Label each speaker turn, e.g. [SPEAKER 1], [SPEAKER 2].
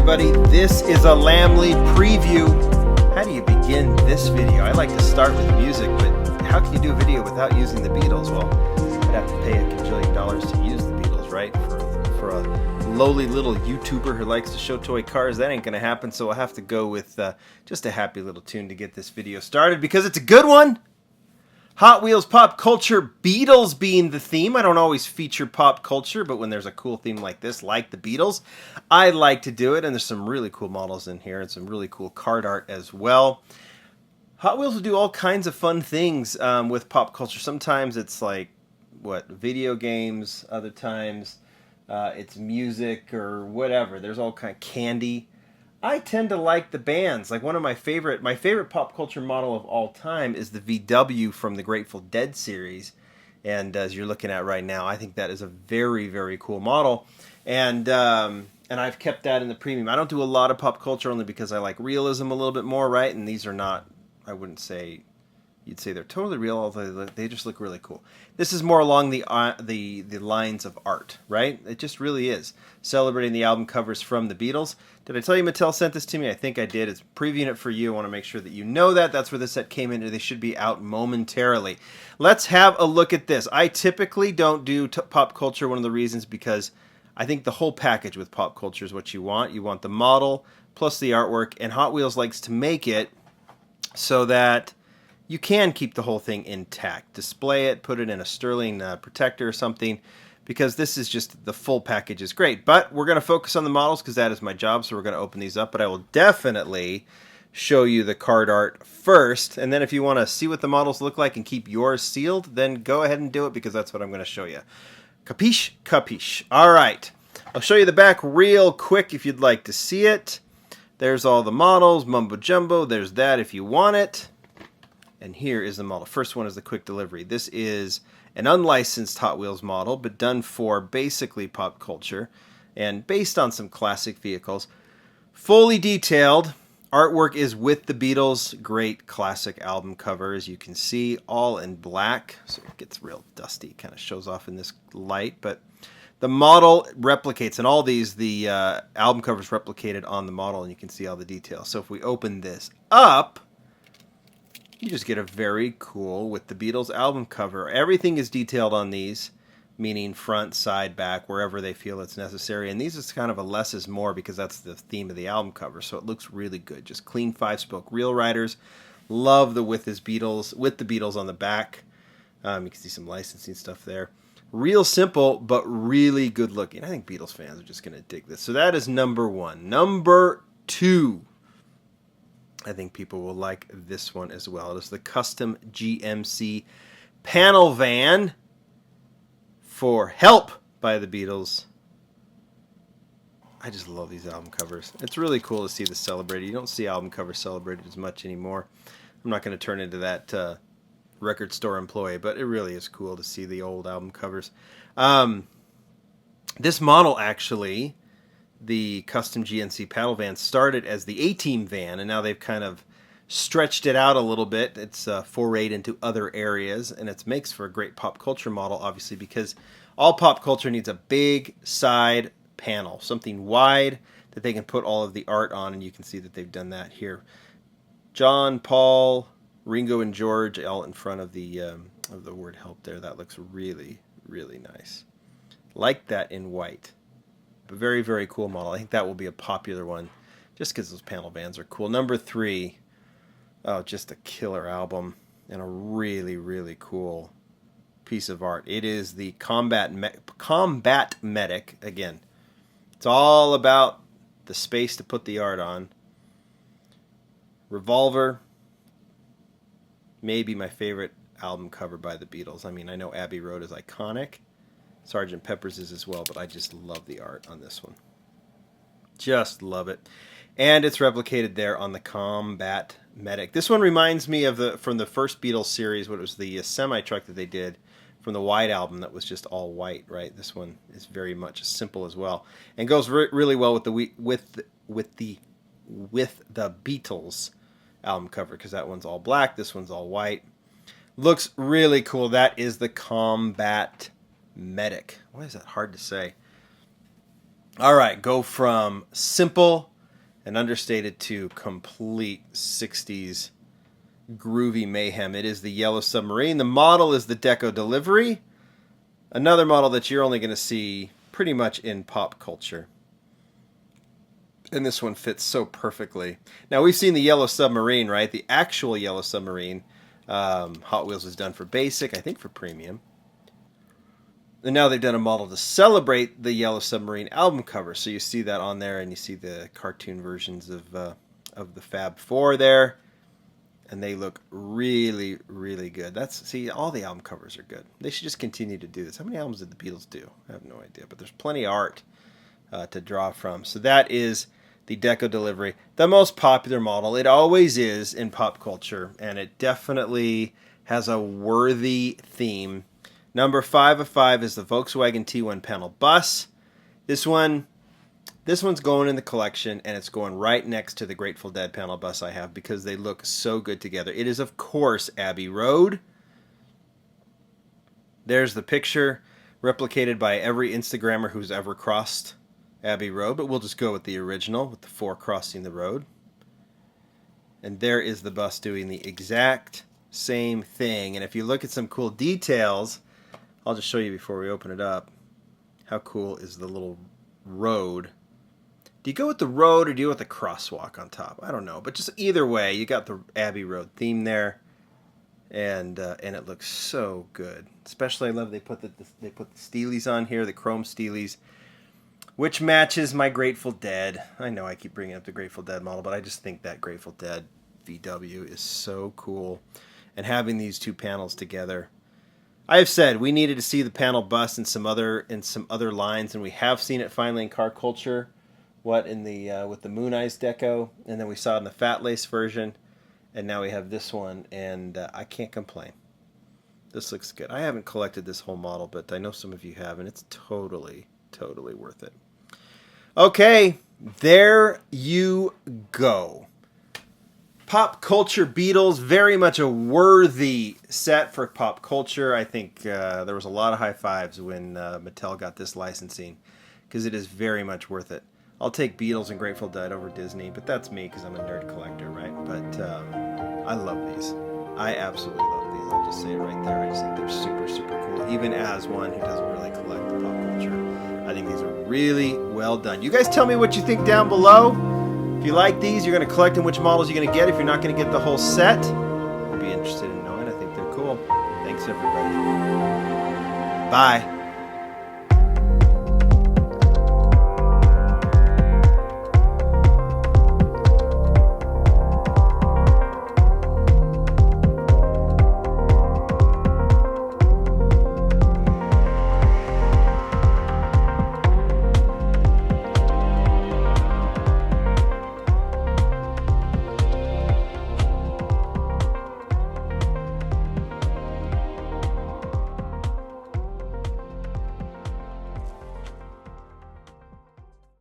[SPEAKER 1] everybody. This is a Lamley preview. How do you begin this video? I like to start with music, but how can you do a video without using the Beatles? Well, I'd have to pay a cajillion dollars to use the Beatles, right? For a lowly little YouTuber who likes to show toy cars, that ain't going to happen, so I'll have to go with just a happy little tune to get this video started, because it's a good one. Hot Wheels pop culture, Beatles being the theme. I don't always feature pop culture, but when there's a cool theme like this, like the Beatles, I like to do it. And there's some really cool models in here and some really cool card art as well. Hot Wheels will do all kinds of fun things with pop culture. Sometimes it's like, video games. Other times it's music or whatever. There's all kind of candy. I tend to like the bands. Like one of my favorite pop culture model of all time is the VW from the Grateful Dead series. And as you're looking at right now, I think that is a very, very cool model. And I've kept that in the premium. I don't do a lot of pop culture only because I like realism a little bit more, right? And these are not, I wouldn't say, you'd say they're totally real, although they just look really cool. This is more along the lines of art, right? It just really is. Celebrating the album covers from the Beatles. Did I tell you Mattel sent this to me? I think I did. It's previewing it for you. I want to make sure that you know that. That's where this set came in. They should be out momentarily. Let's have a look at this. I typically don't do pop culture. One of the reasons because I think the whole package with pop culture is what you want. You want the model plus the artwork, and Hot Wheels likes to make it so that you can keep the whole thing intact. Display it, put it in a sterling protector or something, because this is just, the full package is great. But we're going to focus on the models because that is my job, so we're going to open these up. But I will definitely show you the card art first, and then if you want to see what the models look like and keep yours sealed, then go ahead and do it, because that's what I'm going to show you. Capiche? Capiche. All right. I'll show you the back real quick if you'd like to see it. There's all the models, mumbo jumbo. There's that if you want it. And here is the model. First one is the quick delivery. This is an unlicensed Hot Wheels model, but done for basically pop culture and based on some classic vehicles. Fully detailed. Artwork is with the Beatles. Great classic album cover, as you can see, all in black. So it gets real dusty. Kind of shows off in this light, but the model replicates, and all these, the album covers replicated on the model, and you can see all the details. So if we open this up, you just get a very cool with the Beatles album cover. Everything is detailed on these, meaning front, side, back, wherever they feel it's necessary. And these is kind of a less is more, because that's the theme of the album cover. So it looks really good. Just clean 5-spoke reel riders. Love the with the Beatles on the back. You can see some licensing stuff there. Real simple, but really good looking. I think Beatles fans are just going to dig this. So that is number one. Number two, I think people will like this one as well. It is the custom GMC panel van for Help by the Beatles. I just love these album covers. It's really cool to see this celebrated. You don't see album covers celebrated as much anymore. I'm not going to turn into that record store employee, but it really is cool to see the old album covers. This model actually, the custom GNC paddle van, started as the A-Team van, and now they've kind of stretched it out a little bit. It's forayed into other areas, and it makes for a great pop culture model, obviously, because all pop culture needs a big side panel, something wide that they can put all of the art on, and you can see that they've done that here. John, Paul, Ringo, and George all in front of the word Help there. That looks really, really nice. Like that in white. A very, very cool model. I think that will be a popular one just because those panel vans are cool. Number three, oh, just a killer album and a really, really cool piece of art. It is the Combat Medic. Again, it's all about the space to put the art on. Revolver, maybe my favorite album cover by the Beatles. I mean, I know Abbey Road is iconic. Sgt. Pepper's is as well, but I just love the art on this one. Just love it. And it's replicated there on the Combat Medic. This one reminds me of from the first Beatles series, what was the semi-truck that they did from the White Album that was just all white, right? This one is very much simple as well, and goes really well with the Beatles album cover, because that one's all black, this one's all white. Looks really cool. That is the Combat Medic. Why is that hard to say? All right, go from simple and understated to complete 60s groovy mayhem. It is the Yellow Submarine. The model is the Deco Delivery. Another model that you're only going to see pretty much in pop culture. And this one fits so perfectly. Now, we've seen the Yellow Submarine, right? The actual Yellow Submarine. Hot Wheels was done for basic, I think for premium. And now they've done a model to celebrate the Yellow Submarine album cover. So you see that on there, and you see the cartoon versions of the Fab Four there. And they look really, really good. See, all the album covers are good. They should just continue to do this. How many albums did the Beatles do? I have no idea. But there's plenty of art to draw from. So that is the Deco Delivery. The most popular model. It always is in pop culture. And it definitely has a worthy theme. Number 5 of 5 is the Volkswagen T1 panel bus. This one's going in the collection, and it's going right next to the Grateful Dead panel bus I have because they look so good together. It is, of course, Abbey Road. There's the picture replicated by every Instagrammer who's ever crossed Abbey Road, but we'll just go with the original, with the four crossing the road. And there is the bus doing the exact same thing. And if you look at some cool details, I'll just show you before we open it up. How cool is the little road? Do you go with the road or do you go with the crosswalk on top? I don't know, but just either way, you got the Abbey Road theme there, and it looks so good. Especially, I love they put the Steelies on here, the chrome Steelies, which matches my Grateful Dead. I know I keep bringing up the Grateful Dead model, but I just think that Grateful Dead VW is so cool, and having these two panels together. I have said we needed to see the panel bust in some other lines, and we have seen it finally in car culture. With the Moon Eyes Deco, and then we saw it in the Fat Lace version, and now we have this one, and I can't complain. This looks good. I haven't collected this whole model, but I know some of you have, and it's totally, totally worth it. Okay, there you go. Pop culture Beatles, very much a worthy set for pop culture. I think there was a lot of high fives when Mattel got this licensing, because it is very much worth it. I'll take Beatles and Grateful Dead over Disney, but that's me because I'm a nerd collector, right? But I love these. I absolutely love these. I'll just say it right there. I just think they're super, super cool, even as one who doesn't really collect the pop culture. I think these are really well done. You guys tell me what you think down below. If you like these, you're going to collect them, which models you're going to get. If you're not going to get the whole set, I'd be interested in knowing. I think they're cool. Thanks, everybody. Bye.